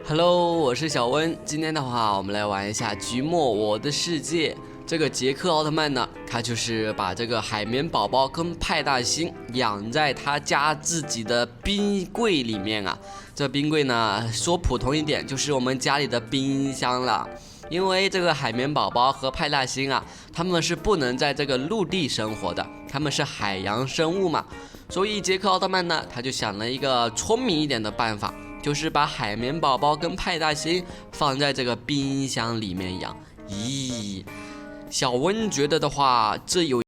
Hello，我是小温。今天的话，我们来玩一下局末我的世界。这个杰克奥特曼呢，他就是把这个海绵宝宝跟派大星养在他家自己的冰柜里面啊。这冰柜呢，说普通一点，就是我们家里的冰箱了。因为这个海绵宝宝和派大星啊，他们是不能在这个陆地生活的，他们是海洋生物嘛。所以杰克奥特曼呢，他就想了一个聪明一点的办法。就是把海绵宝宝跟派大星放在这个冰箱里面养。咦，小温觉得的话，这有